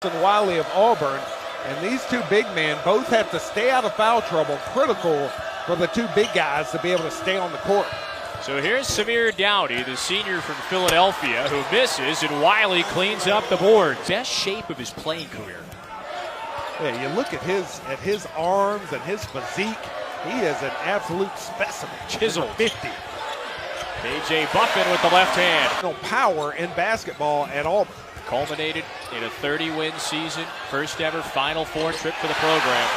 Wiley of Auburn, and these two big men both have to stay out of foul trouble, critical for the two big guys to be able to stay on the court. So here's Samir Dowdy, the senior from Philadelphia, who misses, and Wiley cleans up the board. Best shape of his playing career. Yeah, you look at his arms and his physique, he is an absolute specimen. Chiseled. 50. KJ Buffin with the left hand. No power in basketball at all. Culminated in a 30-win season, first ever Final Four trip for the program.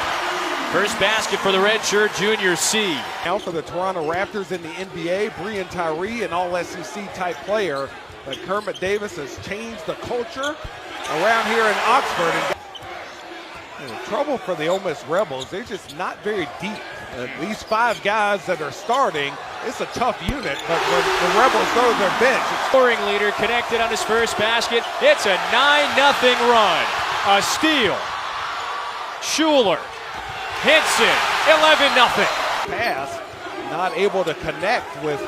First basket for the redshirt junior C. Now for the Toronto Raptors in the NBA, Breon Tyree, an all-SEC type player. But Kermit Davis has changed the culture around here in Oxford. And trouble for the Ole Miss Rebels. They're just not very deep. These five guys that are starting, it's a tough unit, but when the Rebels go to their bench. Scoring leader connected on his first basket. It's a 9-0 run. A steal. Schuler. Hinson. 11-0. Pass, not able to connect with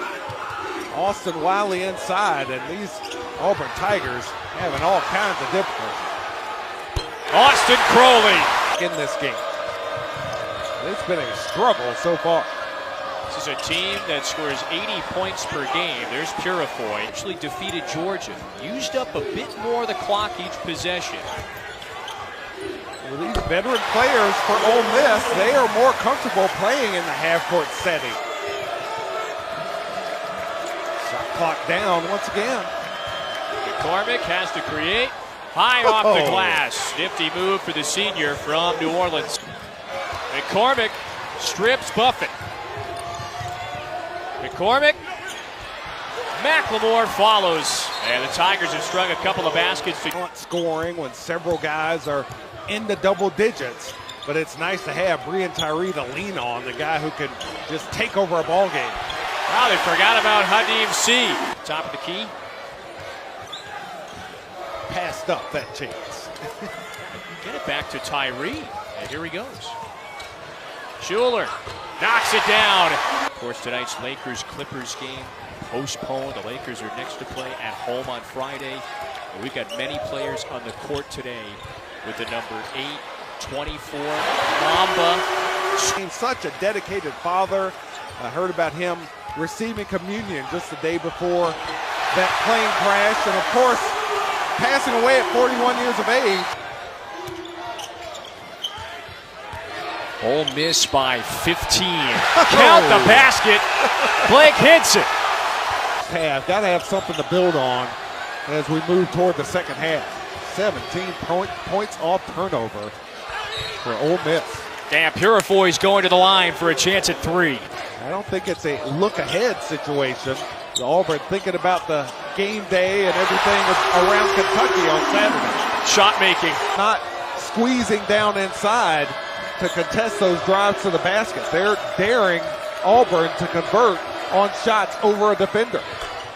Austin Wiley inside, and these Auburn Tigers having all kinds of difficulty. Austin Crowley in this game. It's been a struggle so far. This is a team that scores 80 points per game. There's Purifoy. Actually defeated Georgia. Used up a bit more of the clock each possession. Well, these veteran players for Ole Miss, they are more comfortable playing in the half-court setting. Shot clock down once again. McCormick has to create. High off the glass. Nifty move for the senior from New Orleans. McCormick strips Buffett. McCormick. McLemore follows. And the Tigers have strung a couple of baskets. Not scoring when several guys are in the double digits. But it's nice to have Breon Tyree to lean on, the guy who can just take over a ball game. Wow, they forgot about Hadim C. Top of the key. Passed up that chance. Get it back to Tyree. And here he goes. Schuler knocks it down. Of course, tonight's Lakers-Clippers game postponed. The Lakers are next to play at home on Friday. And we've got many players on the court today with the number 8, 24, Mamba. He's such a dedicated father. I heard about him receiving communion just the day before that plane crash. And of course, passing away at 41 years of age. Ole Miss by 15. Count the basket. Blake Hinson. Got to have something to build on as we move toward the second half. 17 points off turnover for Ole Miss. Damn, Purifoy's going to the line for a chance at 3. I don't think it's a look-ahead situation. Auburn thinking about the game day and everything around Kentucky on Saturday. Shot making. Not squeezing down inside to contest those drives to the basket. They're daring Auburn to convert on shots over a defender.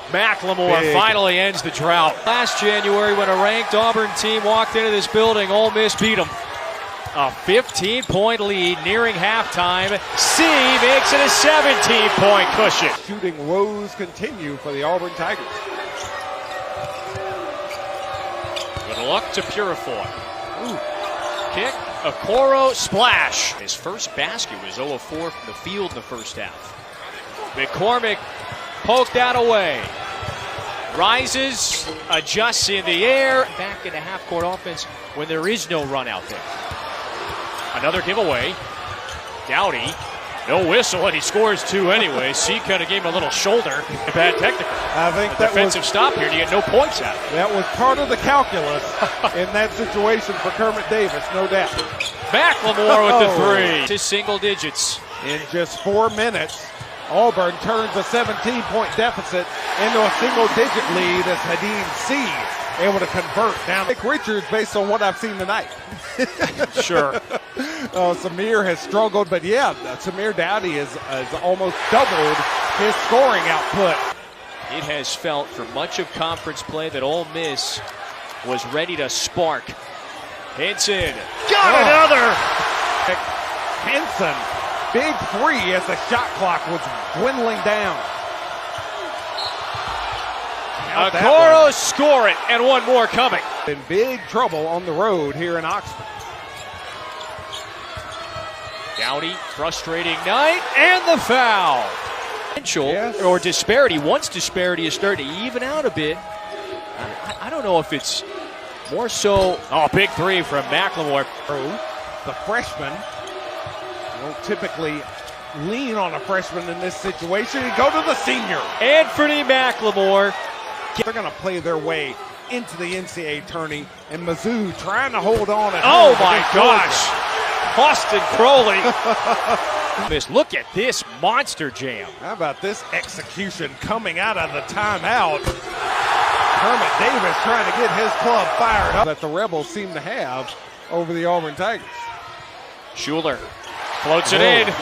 McLemore finally ends the drought. Last January, when a ranked Auburn team walked into this building, Ole Miss beat them. A 15-point lead nearing halftime. C makes it a 17-point cushion. Shooting woes continue for the Auburn Tigers. Good luck to Purifoy. Kick, Okoro, splash. His first basket was 0 of 4 from the field in the first half. McCormick poked that away. Rises, adjusts in the air. Back into half-court offense when there is no run out there. Another giveaway. Dowdy, no whistle, and he scores 2 anyway. C kind of gave him a little shoulder. Bad technical. I think that defensive stop here to get no points out. That was part of the calculus in that situation for Kermit Davis, no doubt. McLemore with the 3. To single digits. In just 4 minutes, Auburn turns a 17-point deficit into a single-digit lead as Hadim C able to convert down. Nick Richards, based on what I've seen tonight. Sure. Samir has struggled, but yeah, Samir Dowdy has almost doubled his scoring output. It has felt for much of conference play that Ole Miss was ready to spark. Hinson got another. Hinson, big 3 as the shot clock was dwindling down. Count that Okoro score it, and one more coming. in big trouble on the road here in Oxford. Downey, frustrating night, and the foul. Potential Yes. or disparity. Once disparity is starting to even out a bit, I don't know if it's more so. Oh, big three from McLemore. The freshman don't typically lean on a freshman in this situation. You go to the senior. Anthony McLemore. They're going to play their way into the NCAA tourney, and Mizzou trying to hold on. Oh my gosh. Austin Crowley. Look at this monster jam. How about this execution coming out of the timeout? Kermit Davis trying to get his club fired up that the Rebels seem to have over the Auburn Tigers. Schuler floats it in.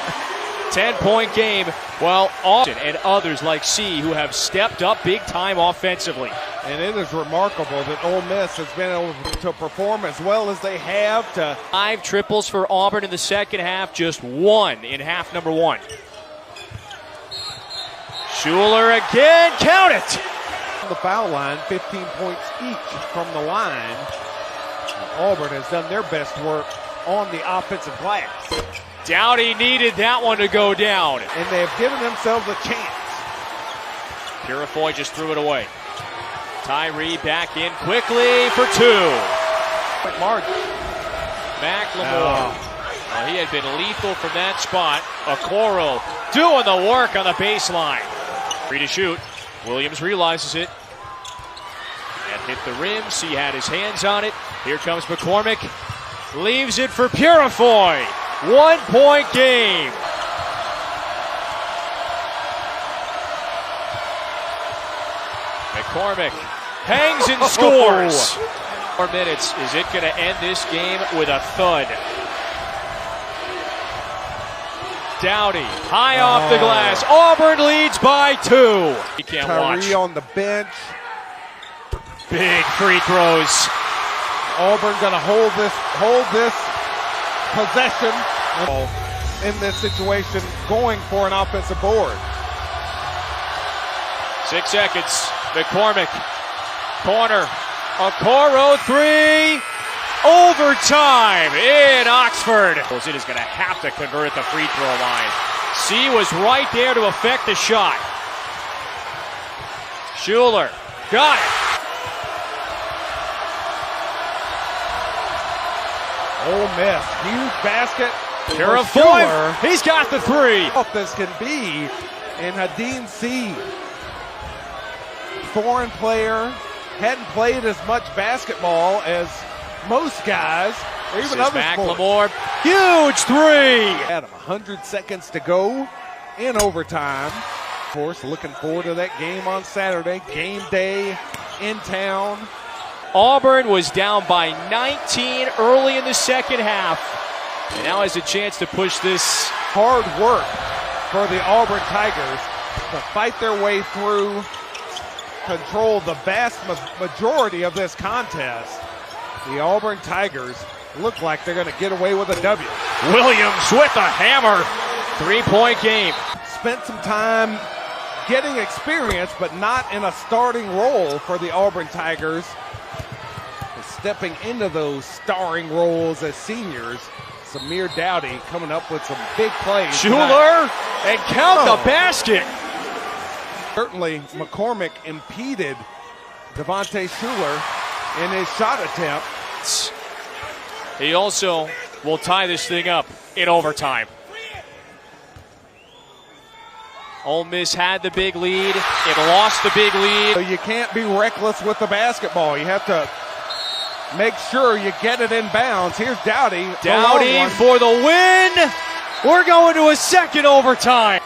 10-point game. Well, Austin and others like C who have stepped up big time offensively. And it is remarkable that Ole Miss has been able to perform as well as they have. 5 triples for Auburn in the second half, just 1 in half number 1. Schuler again, count it! On the foul line, 15 points each from the line. Auburn has done their best work on the offensive glass. Downey needed that one to go down. And they have given themselves a chance. Purifoy just threw it away. Tyree back in quickly for 2. McLemore. He had been lethal from that spot. Okoro doing the work on the baseline. Free to shoot. Williams realizes it. And hit the rim. C had his hands on it. Here comes McCormick. Leaves it for Purifoy. 1-point game. McCormick hangs and scores. 4 minutes. Is it going to end this game with a thud? Dowdy, high off the glass. Auburn leads by 2. You can't watch. Tyree on the bench. Big free throws. Auburn going to hold this possession in this situation, going for an offensive board. 6 seconds. McCormick, corner. Okoro 3. Overtime in Oxford. It is going to have to convert at the free throw line. C was right there to affect the shot. Schuler got it. Ole Miss, huge basket. Purifoy, he's got the 3. This can be in Hadeen C. Foreign player, hadn't played as much basketball as most guys, or even other sports. McLemore, huge 3. Adam, 100 seconds to go in overtime. Of course, looking forward to that game on Saturday. Game day in town. Auburn was down by 19 early in the second half, and now has a chance to push this. Hard work for the Auburn Tigers to fight their way through, control the vast majority of this contest. The Auburn Tigers look like they're going to get away with a W. Williams with a hammer. 3-point game. Spent some time getting experience, but not in a starting role for the Auburn Tigers. Stepping into those starring roles as seniors. Samir Dowdy coming up with some big plays. Schuler, and count the basket. Certainly McCormick impeded Devontae Schuler in his shot attempt. He also will tie this thing up in overtime. Ole Miss had the big lead. It lost the big lead. So you can't be reckless with the basketball. You have to make sure you get it in bounds. Here's Dowdy. Dowdy for the win. We're going to a second overtime.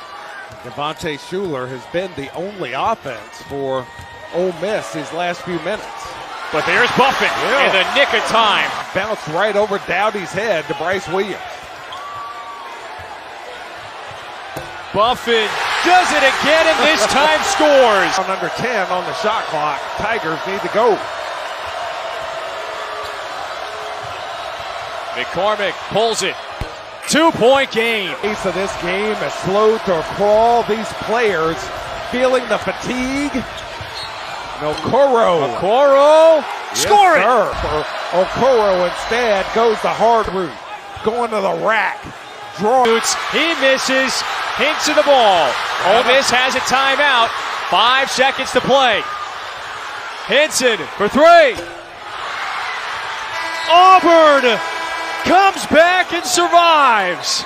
Devontae Schuler has been the only offense for Ole Miss these last few minutes. But there's Buffett in the nick of time. Bounced right over Dowdy's head to Bryce Williams. Buffett does it again, and this time scores. On under 10 on the shot clock. Tigers need to go. McCormick pulls it. 2-point game. Pace of this game is slow to crawl. These players feeling the fatigue Okoro. Score it! Okoro instead goes the hard route, going to the rack. He misses, hints of the ball. Ole Miss has a timeout. 5 seconds to play. Hinson for 3. Auburn comes back and survives.